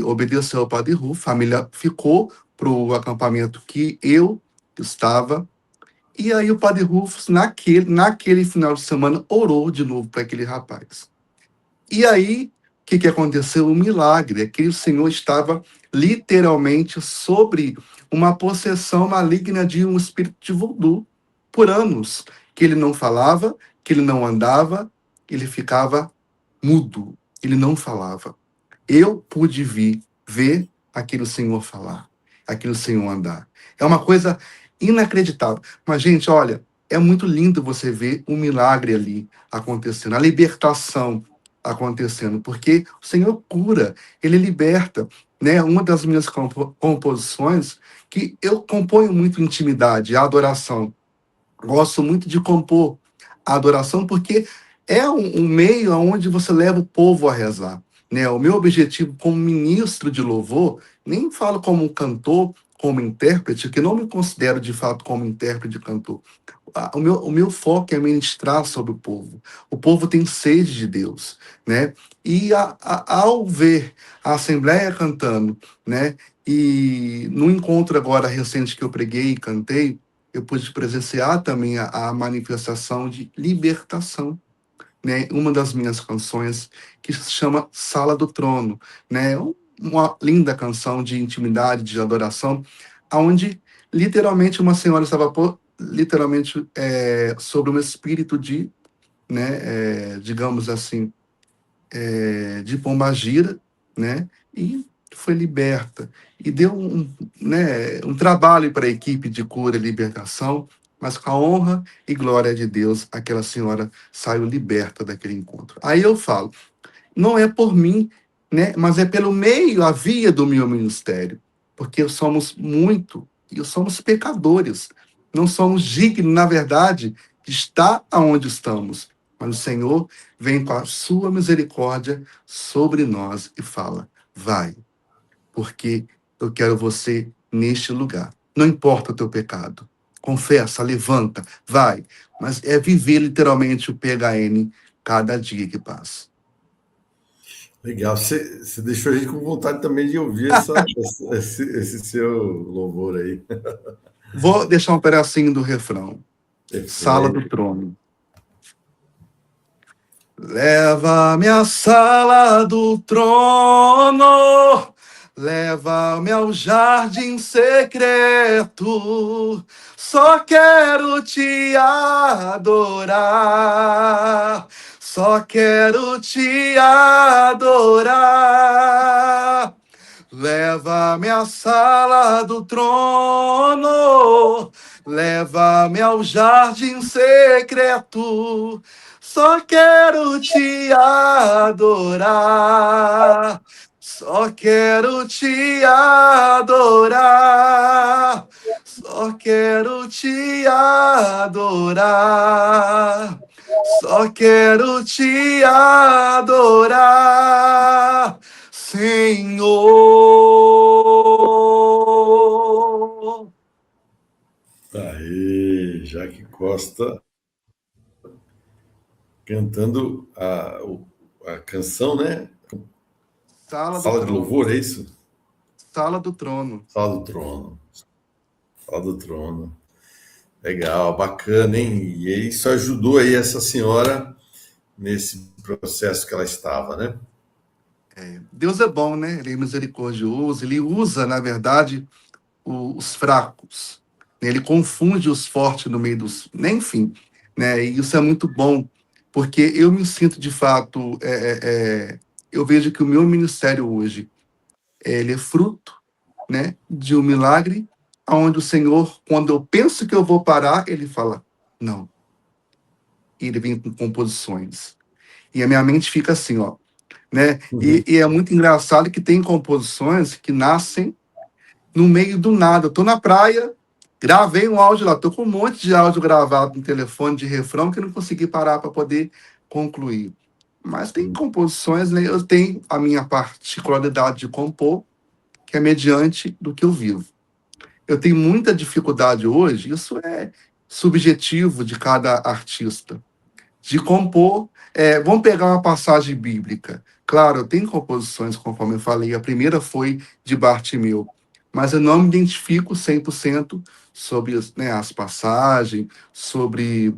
obedeceu ao padre Rufus, a família ficou para o acampamento que eu estava. E aí o padre Rufus, naquele final de semana, orou de novo para aquele rapaz. E aí, o que aconteceu? Um milagre. Aquele senhor estava literalmente sobre uma possessão maligna de um espírito de voodoo por anos. Que ele não falava, que ele não andava, ele ficava mudo. Ele não falava. Eu pude ver aquele senhor falar, aquele senhor andar. É uma coisa inacreditável. Mas, gente, olha, é muito lindo você ver um milagre ali acontecendo, a libertação acontecendo, porque o Senhor cura, ele liberta, né? Uma das minhas composições, que eu componho muito intimidade, a adoração. Gosto muito de compor a adoração, porque é um meio onde você leva o povo a rezar, né? O meu objetivo como ministro de louvor, nem falo como cantor, como intérprete, que não me considero de fato como intérprete e cantor. O meu foco é ministrar sobre o povo. O povo tem sede de Deus, né? E ao ver a Assembleia cantando, né? E no encontro agora recente que eu preguei e cantei, eu pude presenciar também a manifestação de libertação, né? Uma das minhas canções que se chama Sala do Trono, né? Uma linda canção de intimidade, de adoração, onde literalmente uma senhora estava literalmente sobre um espírito de, né? Digamos assim, de pombagira, né? E foi liberta. E deu né, um trabalho para a equipe de cura e libertação, mas com a honra e glória de Deus, aquela senhora saiu liberta daquele encontro. Aí eu falo, não é por mim, né, mas é pelo meio, a via do meu ministério, porque somos muito, e somos pecadores, não somos dignos, na verdade, de estar aonde estamos, mas o Senhor vem com a sua misericórdia sobre nós e fala, vai, porque eu quero você neste lugar. Não importa o teu pecado. Confessa, levanta, vai. Mas é viver literalmente o PHN cada dia que passa. Legal. Você deixou a gente com vontade também de ouvir esse seu louvor aí. Vou deixar um pedacinho do refrão. Sala Perfeito. do trono. Leva-me à sala do trono, leva-me ao jardim secreto, só quero te adorar, só quero te adorar. Leva-me à sala do trono, leva-me ao jardim secreto, só quero te adorar, só quero te adorar, só quero te adorar, só quero te adorar, Senhor. Aí, Jaque Costa cantando a canção, né? Sala do Sala de trono, louvor, é isso? sala do trono. Sala do trono. Sala do trono. Legal, bacana, hein? E isso ajudou aí essa senhora nesse processo que ela estava, né? Deus é bom, né? Ele é misericordioso, ele usa, na verdade, os fracos. Ele confunde os fortes no meio dos. Enfim, né? E isso é muito bom, porque eu me sinto, de fato, eu vejo que o meu ministério hoje, ele é fruto, né, de um milagre, onde o Senhor, quando eu penso que eu vou parar, ele fala, não. E ele vem com composições. E a minha mente fica assim, ó, né? Uhum. E é muito engraçado que tem composições que nascem no meio do nada. Eu tô na praia, gravei um áudio lá, tô com um monte de áudio gravado no telefone de refrão que eu não consegui parar para poder concluir. Mas tem composições, né? Eu tenho a minha particularidade de compor, que é mediante do que eu vivo. Eu tenho muita dificuldade hoje, isso é subjetivo de cada artista, de compor. Vamos pegar uma passagem bíblica. Claro, eu tenho composições, conforme eu falei, a primeira foi de Bartimeu, mas eu não me identifico 100% sobre né, as passagens, sobre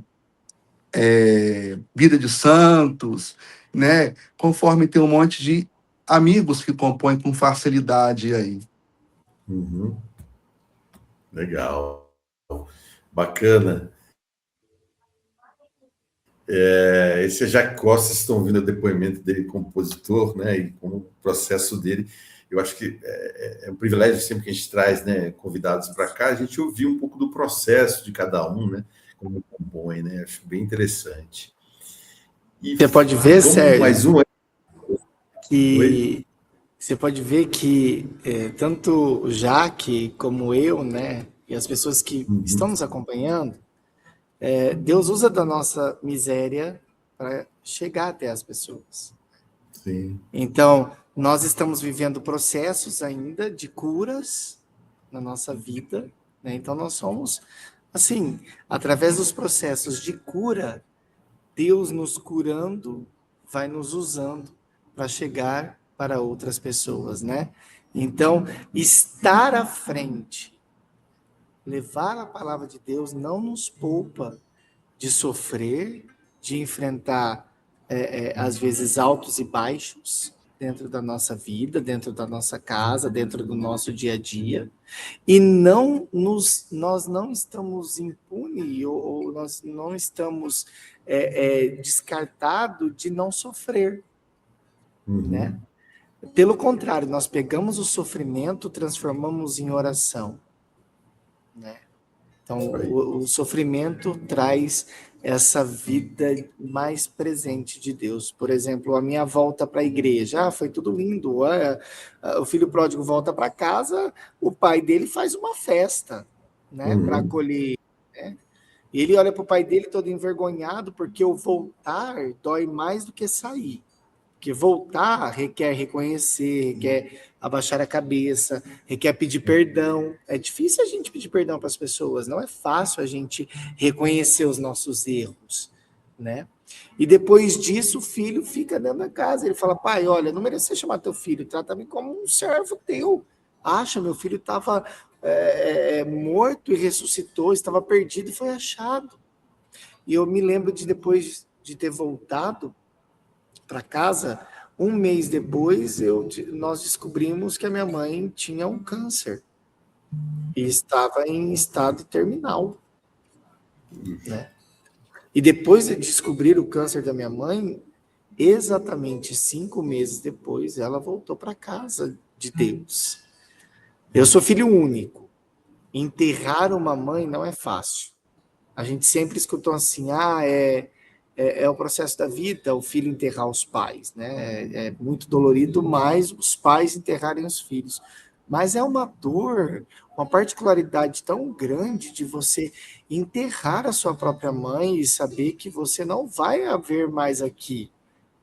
vida de santos, né? Conforme tem um monte de amigos que compõem com facilidade aí. Uhum. Legal. Bacana. Esse é Jacques Costa, vocês estão ouvindo o depoimento dele, compositor, né, e como o processo dele. Eu acho que é um privilégio sempre que a gente traz, né, convidados para cá, a gente ouvir um pouco do processo de cada um, né, como compõe, né, acho bem interessante. E Você pode ver, vamos mais Sérgio, um. Oi? que você pode ver que tanto o Jaque como eu, né, e as pessoas que estão Uhum. nos acompanhando, Deus usa da nossa miséria para chegar até as pessoas. Sim. Então, nós estamos vivendo processos ainda de curas na nossa vida, né? Então, nós somos, assim, através dos processos de cura, Deus nos curando, vai nos usando para chegar para outras pessoas, né? Então, estar à frente, levar a palavra de Deus não nos poupa de sofrer, de enfrentar, às vezes, altos e baixos dentro da nossa vida, dentro da nossa casa, dentro do nosso dia a dia. E nós não estamos impunes ou nós não estamos descartados de não sofrer, né? Uhum. Pelo contrário, nós pegamos o sofrimento, transformamos em oração, né? Então, o sofrimento traz essa vida mais presente de Deus. Por exemplo, a minha volta para a igreja, foi tudo lindo. O filho pródigo volta para casa, o pai dele faz uma festa, né, para acolher, né? E ele olha para o pai dele todo envergonhado, porque o voltar dói mais do que sair. Porque voltar requer reconhecer, requer abaixar a cabeça, requer pedir perdão. É difícil a gente pedir perdão para as pessoas, não é fácil a gente reconhecer os nossos erros, né? E depois disso, o filho fica dentro da casa. Ele fala, pai, olha, não merecia chamar teu filho, trata-me como um servo teu. Acha, meu filho estava morto e ressuscitou, estava perdido e foi achado. E eu me lembro de depois de ter voltado para casa, um mês depois nós descobrimos que a minha mãe tinha um câncer e estava em estado terminal, né? E depois de descobrir o câncer da minha mãe, exatamente 5 meses depois, ela voltou para casa de Deus. Eu sou filho único. Enterrar uma mãe não é fácil. A gente sempre escutou assim, é o processo da vida, o filho enterrar os pais, né? É muito dolorido, mas os pais enterrarem os filhos. Mas é uma dor, uma particularidade tão grande de você enterrar a sua própria mãe e saber que você não vai haver mais aqui,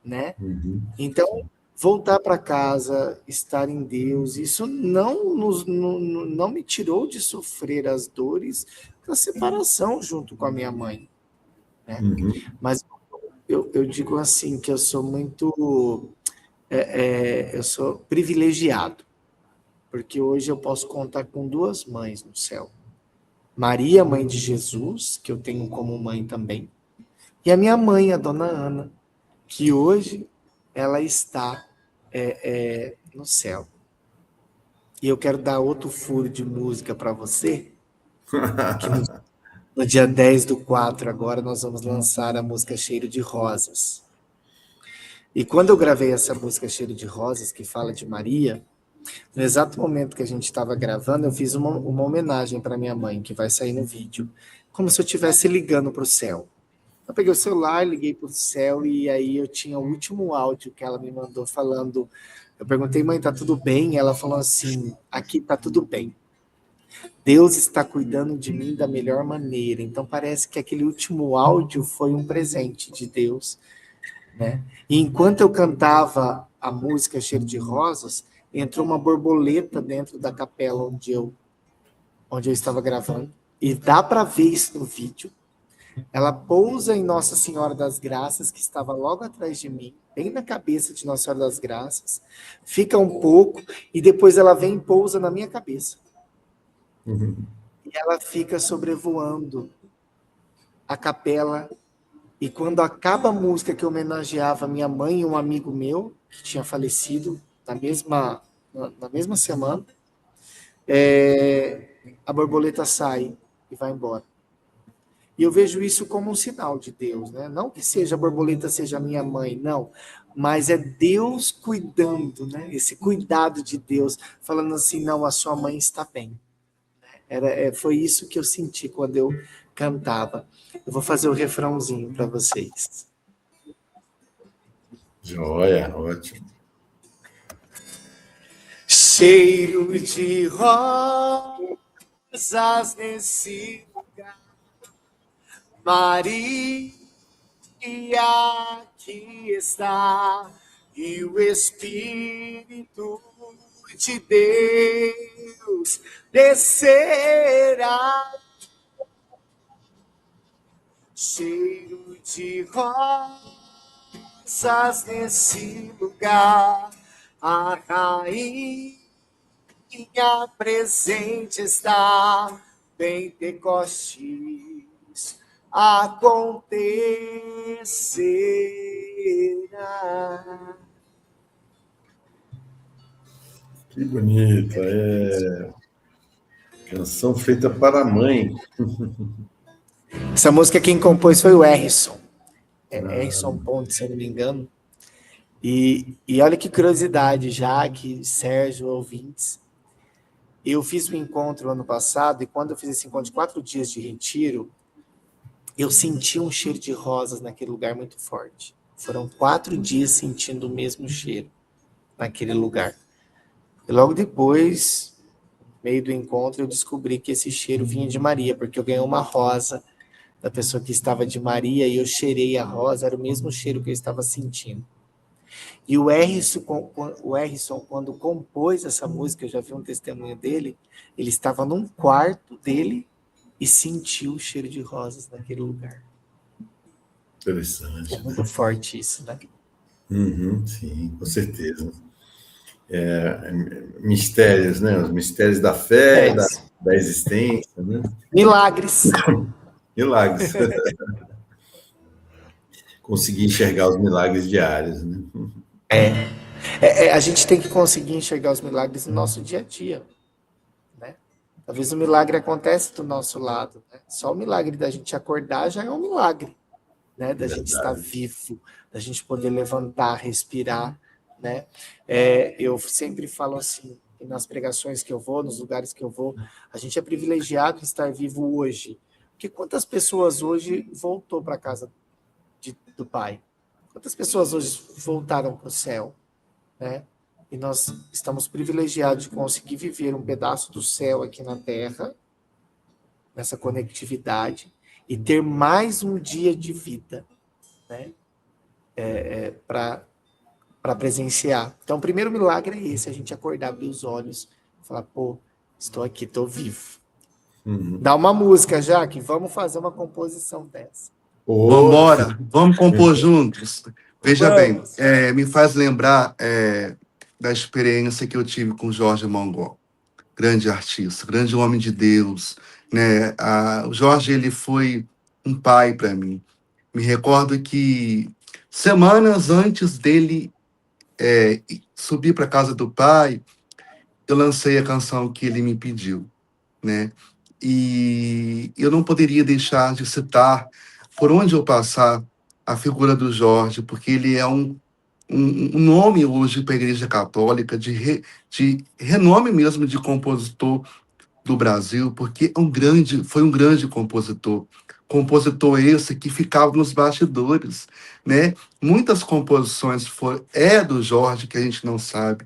né? Então, voltar para casa, estar em Deus, isso não me tirou de sofrer as dores da separação junto com a minha mãe, né? Mas eu digo assim, que eu sou muito... eu sou privilegiado, porque hoje eu posso contar com 2 mães no céu. Maria, mãe de Jesus, que eu tenho como mãe também, e a minha mãe, a dona Ana, que hoje ela está no céu. E eu quero dar outro furo de música para você, que no dia 10/4, agora, nós vamos lançar a música Cheiro de Rosas. E quando eu gravei essa música Cheiro de Rosas, que fala de Maria, no exato momento que a gente estava gravando, eu fiz uma homenagem para minha mãe, que vai sair no vídeo, como se eu estivesse ligando para o céu. Eu peguei o celular, liguei para o céu, e aí eu tinha o último áudio que ela me mandou falando. Eu perguntei, mãe, tá tudo bem? Ela falou assim, aqui tá tudo bem. Deus está cuidando de mim da melhor maneira. Então parece que aquele último áudio foi um presente de Deus, né? E enquanto eu cantava a música Cheiro de Rosas, entrou uma borboleta dentro da capela onde eu estava gravando. E dá para ver isso no vídeo. Ela pousa em Nossa Senhora das Graças, que estava logo atrás de mim, bem na cabeça de Nossa Senhora das Graças, fica um pouco, e depois ela vem e pousa na minha cabeça. E ela fica sobrevoando a capela, e quando acaba a música que homenageava minha mãe e um amigo meu, que tinha falecido na mesma semana, a borboleta sai e vai embora. E eu vejo isso como um sinal de Deus, né? Não que seja a borboleta seja minha mãe, não. Mas é Deus cuidando, né? Esse cuidado de Deus, falando assim, não, a sua mãe está bem. Foi isso que eu senti quando eu cantava. Eu vou fazer o refrãozinho para vocês. Joia, ótimo. Cheiro de rosas nesse lugar, Maria aqui está, e o Espírito de Deus descerá. Cheiro de rosas nesse lugar, a rainha presente está, Pentecostes acontecerá. Que bonito, canção feita para a mãe. Essa música quem compôs foi o Harrison. Harrison Ponte, se eu não me engano. E olha que curiosidade, Jaque, Sérgio, ouvintes. Eu fiz o encontro ano passado, e quando eu fiz esse encontro de 4 dias de retiro, eu senti um cheiro de rosas naquele lugar muito forte. Foram 4 dias sentindo o mesmo cheiro naquele lugar. E logo depois, no meio do encontro, eu descobri que esse cheiro vinha de Maria, porque eu ganhei uma rosa da pessoa que estava de Maria, e eu cheirei a rosa, era o mesmo cheiro que eu estava sentindo. E o Harrison, quando compôs essa música, eu já vi um testemunho dele, ele estava num quarto dele e sentiu o cheiro de rosas naquele lugar. É Interessante, muito né? forte isso, né? Uhum, sim, com certeza. Mistérios, né? Os mistérios da fé, É da, isso. da existência, né? Milagres. Milagres. Conseguir enxergar os milagres diários, né? A gente tem que conseguir enxergar os milagres no nosso dia a dia, né? Talvez o milagre acontece do nosso lado, né? Só o milagre da gente acordar já é um milagre, né? Da gente estar Verdade. vivo, da gente poder levantar, respirar, né? Eu sempre falo assim, nas pregações que eu vou, nos lugares que eu vou, a gente é privilegiado em estar vivo hoje. Porque quantas pessoas hoje voltou para a casa do Pai? Quantas pessoas hoje voltaram para o céu, né? E nós estamos privilegiados de conseguir viver um pedaço do céu aqui na Terra, nessa conectividade, e ter mais um dia de vida, né? Para presenciar. Então, o primeiro milagre é esse, a gente acordar, abrir os olhos, falar, pô, estou aqui, estou vivo. Uhum. Dá uma música, Jaque, vamos fazer uma composição dessa. Oh, Vambora, vamos compor juntos. Veja bem, Vamos. me faz lembrar da experiência que eu tive com Jorge Mongol, grande artista, grande homem de Deus, né? O Jorge, ele foi um pai para mim. Me recordo que semanas antes dele subir para casa do pai, eu lancei a canção que ele me pediu, né? E eu não poderia deixar de citar, por onde eu passar, a figura do Jorge, porque ele é um nome hoje para a Igreja Católica, de renome mesmo de compositor do Brasil, porque foi um grande compositor. Compositor esse que ficava nos bastidores, né? Muitas composições do Jorge que a gente não sabe,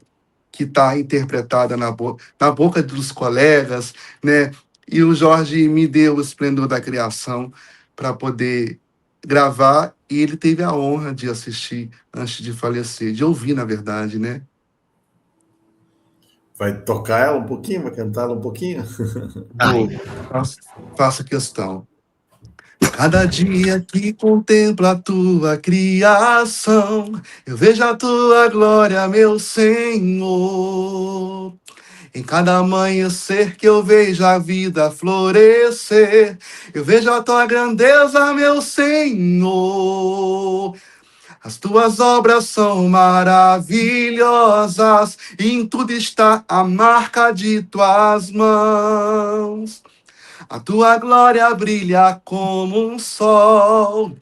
que está interpretada na boca dos colegas, né? E o Jorge me deu o esplendor da criação para poder gravar, e ele teve a honra de assistir antes de falecer, de ouvir, na verdade, né? vai tocar ela um pouquinho? Vai cantar ela um pouquinho? Vou, faço questão. Cada dia que contemplo a tua criação, eu vejo a tua glória, meu Senhor. Em cada amanhecer que eu vejo a vida florescer, eu vejo a tua grandeza, meu Senhor. As tuas obras são maravilhosas, e em tudo está a marca de tuas mãos. A tua glória brilha como um sol,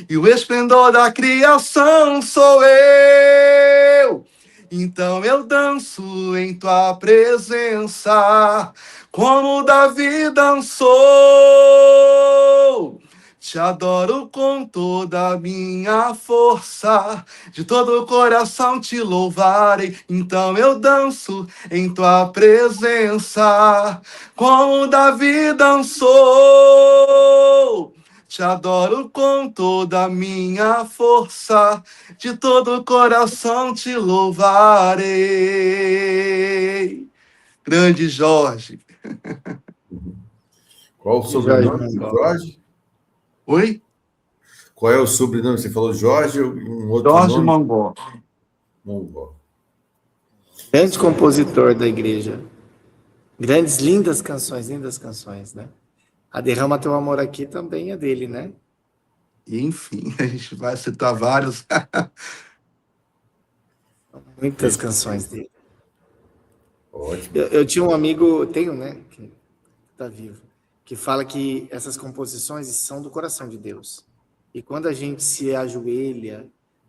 e o esplendor da criação sou eu. Então eu danço em tua presença, como Davi dançou. Te adoro com toda a minha força, de todo o coração te louvarei. Então eu danço em tua presença, como Davi dançou. Te adoro com toda a minha força, de todo o coração te louvarei. Grande Jorge. Qual o E Jorge sobrenome do Mongol. Jorge? Oi? Qual é o sobrenome? Você falou Jorge ou um outro Jorge nome? Mongol. Mongol. Grande compositor da igreja. Grandes, lindas canções, né? A Derrama Teu Amor Aqui também é dele, né? E, enfim, a gente vai citar vários. Muitas canções dele. Ótimo. Eu tinha um amigo, tenho, né? Que tá vivo, que fala que essas composições são do coração de Deus. E quando a gente se ajoelha,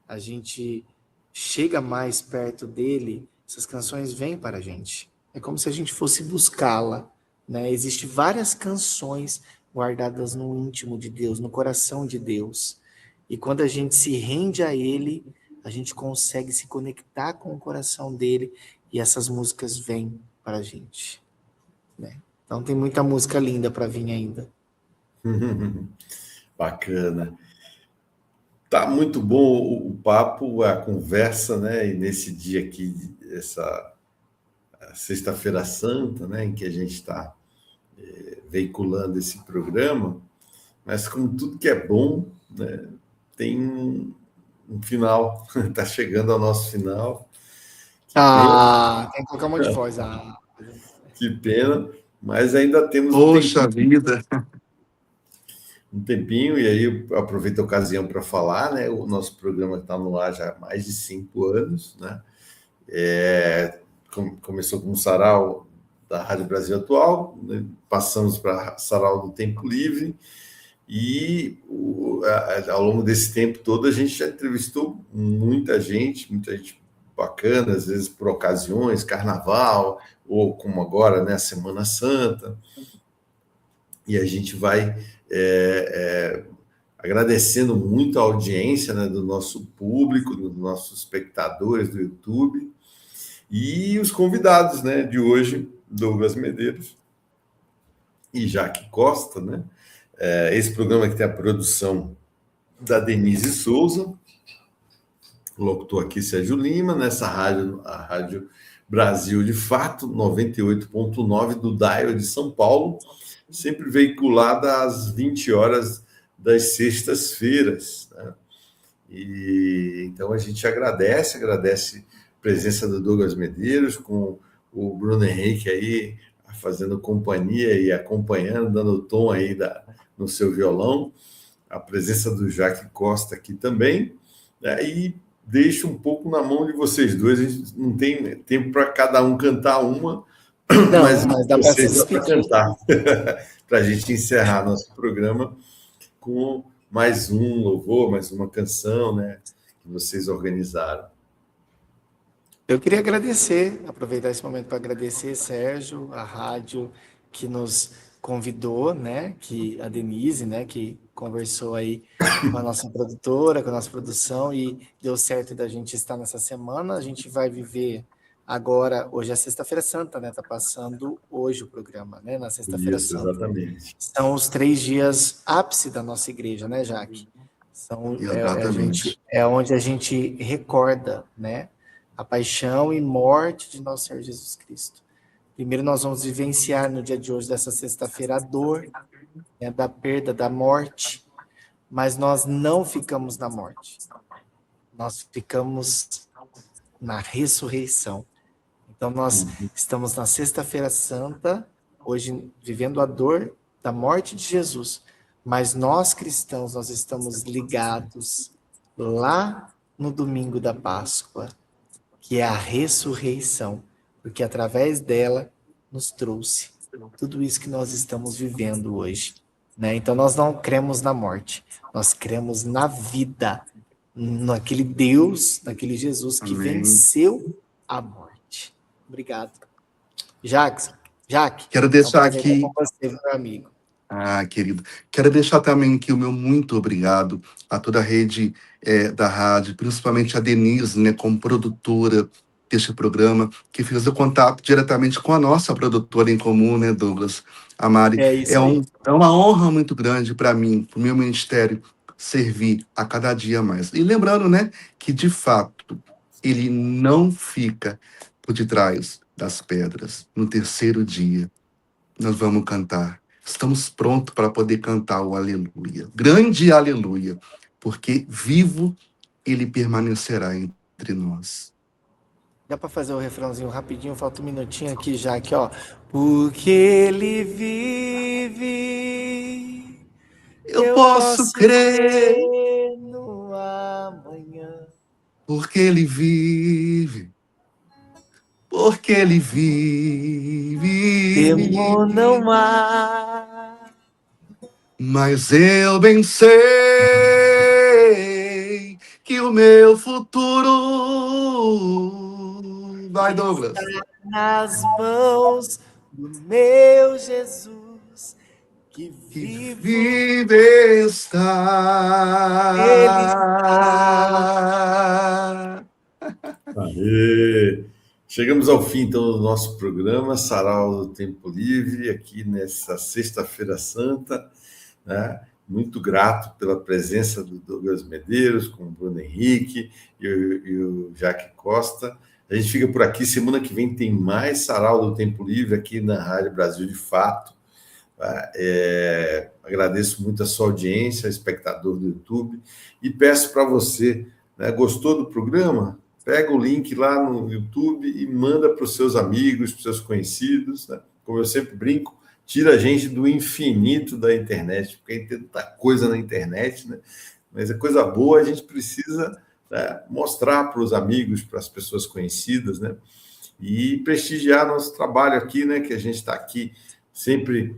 a gente chega mais perto dele, essas canções vêm para a gente. É como se a gente fosse buscá-la, né? Existem várias canções guardadas no íntimo de Deus, no coração de Deus. E quando a gente se rende a Ele, a gente consegue se conectar com o coração dele e essas músicas vêm para a gente, né? Então tem muita música linda para vir ainda. Bacana. Tá muito bom o papo, a conversa, né? E nesse dia aqui, essa Sexta-feira Santa, né? Em que a gente está veiculando esse programa, mas como tudo que é bom, né? Tem um final, está chegando ao nosso final. Tem que colocar um monte de voz. Que pena, mas ainda temos Poxa vida! Um tempinho, e aí eu aproveito a ocasião para falar, né? O nosso programa está no ar já há mais de 5 anos, né? Começou com o Sarau da Rádio Brasil Atual, né? Passamos para Sarau do Tempo Livre, e ao longo desse tempo todo a gente já entrevistou muita gente bacana, às vezes por ocasiões, carnaval, ou como agora, né, a Semana Santa, e a gente vai agradecendo muito a audiência, né, do nosso público, dos nossos espectadores do YouTube, e os convidados, né, de hoje, Douglas Medeiros e Jaque Costa, né? Esse programa que tem a produção da Denise Souza, o locutor aqui Sérgio Lima, nessa rádio, a Rádio Brasil de Fato, 98.9 do Dial de São Paulo, sempre veiculada às 20 horas das sextas-feiras, né? E então a gente agradece a presença do Douglas Medeiros, com o Bruno Henrique aí fazendo companhia e acompanhando, dando tom aí no seu violão, a presença do Jaque Costa aqui também, né? E deixo um pouco na mão de vocês dois, a gente não tem tempo para cada um cantar uma, mas dá para vocês dá para cantar, para a gente encerrar nosso programa com mais um louvor, mais uma canção, né, que vocês organizaram. Eu queria aproveitar esse momento para agradecer, Sérgio, a rádio que nos convidou, né, que a Denise, né, que conversou aí com a nossa produtora, com a nossa produção, e deu certo da gente estar nessa semana. A gente vai viver agora, hoje é Sexta-feira Santa, né, tá passando hoje o programa, né, na Sexta-feira Santa. Exatamente. São os 3 dias ápice da nossa igreja, né, Jaque? É onde a gente recorda, né, a paixão e morte de nosso Senhor Jesus Cristo. Primeiro nós vamos vivenciar no dia de hoje, dessa sexta-feira, a dor, né, da perda, da morte, mas nós não ficamos na morte. Nós ficamos na ressurreição. Então nós estamos na Sexta-feira Santa, hoje vivendo a dor da morte de Jesus, mas nós cristãos, nós estamos ligados lá no domingo da Páscoa, que é a ressurreição, porque através dela nos trouxe tudo isso que nós estamos vivendo hoje, né? Então nós não cremos na morte, nós cremos na vida, naquele Deus, naquele Jesus que venceu a morte. Obrigado. Jaque, quero deixar aqui com você, meu amigo. Querido, quero deixar também aqui o meu muito obrigado a toda a rede da rádio, principalmente a Denise, né, como produtora deste programa, que fez o contato diretamente com a nossa produtora em comum, né, Douglas, a Mari. É uma honra muito grande para mim, para o meu ministério, servir a cada dia mais. E lembrando, né, que de fato ele não fica por detrás das pedras. No terceiro dia, nós vamos cantar. Estamos prontos para poder cantar o aleluia. Grande aleluia. Porque vivo ele permanecerá entre nós. Dá para fazer o refrãozinho rapidinho? Falta um minutinho aqui já, aqui, ó. Porque ele vive, eu posso crer no amanhã. Porque ele vive. Porque ele vive. Temor não há. Mas eu bem sei que o meu futuro vai, Douglas, nas mãos do meu Jesus, que Que vivo vive está. Aê! Chegamos ao fim, então, do nosso programa Sarau do Tempo Livre, aqui nessa Sexta-feira Santa, né? Muito grato pela presença do Douglas Medeiros, com o Bruno Henrique e o Jaque Costa. A gente fica por aqui. Semana que vem tem mais Sarau do Tempo Livre aqui na Rádio Brasil de Fato. Agradeço muito a sua audiência, espectador do YouTube, e peço para você, né, gostou do programa? Pega o link lá no YouTube e manda para os seus amigos, para os seus conhecidos, né? Como eu sempre brinco, tira a gente do infinito da internet, porque tem tanta coisa na internet, né? Mas a coisa boa a gente precisa, né, mostrar para os amigos, para as pessoas conhecidas, né? E prestigiar nosso trabalho aqui, né? Que a gente está aqui sempre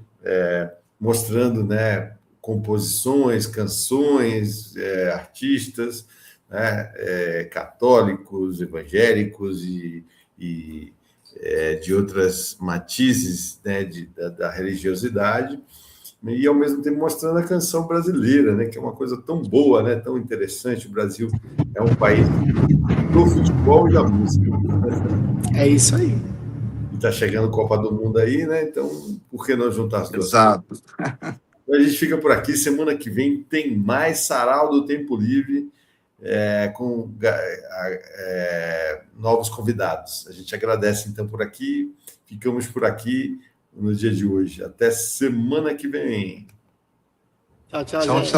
mostrando, né, composições, canções, artistas, né, católicos, evangélicos e de outras matizes, né, da religiosidade, e ao mesmo tempo mostrando a canção brasileira, né, que é uma coisa tão boa, né, tão interessante. O Brasil é um país do futebol e da música. É isso aí. E está chegando a Copa do Mundo aí, né? Então, por que não juntar as duas? Exato. Então, a gente fica por aqui. Semana que vem tem mais Sarau do Tempo Livre, com novos convidados. A gente agradece, então, por aqui. Ficamos por aqui no dia de hoje. Até semana que vem. Tchau, tchau, Tchau, gente. tchau.